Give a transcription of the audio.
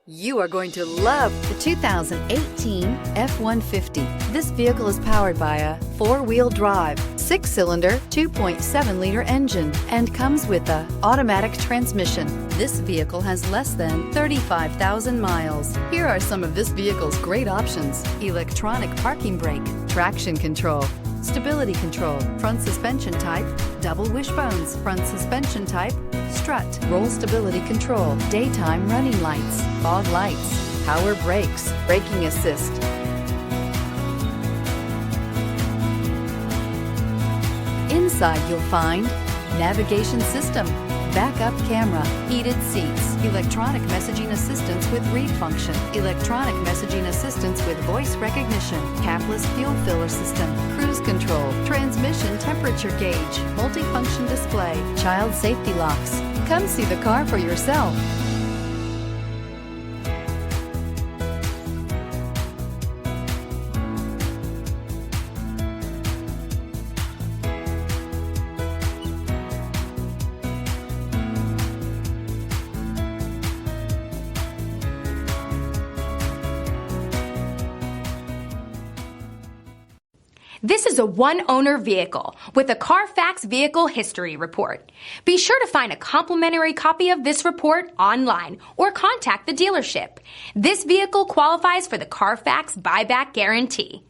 You are going to love the 2018 F-150. This vehicle is powered by a four-wheel drive, six-cylinder, 2.7-liter engine, and comes with an automatic transmission. This vehicle has less than 35,000 miles. Here are some of this vehicle's great options: electronic parking brake, traction control, stability control, front suspension type, double wishbones, front suspension type, strut, roll stability control, daytime running lights, fog lights, power brakes, braking assist. Inside you'll find navigation system, backup camera, heated seats, electronic messaging assistance with read function, electronic messaging assistance with voice recognition, capless fuel filler system, cruise control, transmission temperature gauge, multifunction display, child safety locks. Come see the car for yourself. This is a one-owner vehicle with a CARFAX Vehicle History Report. Be sure to find a complimentary copy of this report online or contact the dealership. This vehicle qualifies for the CARFAX Buyback Guarantee.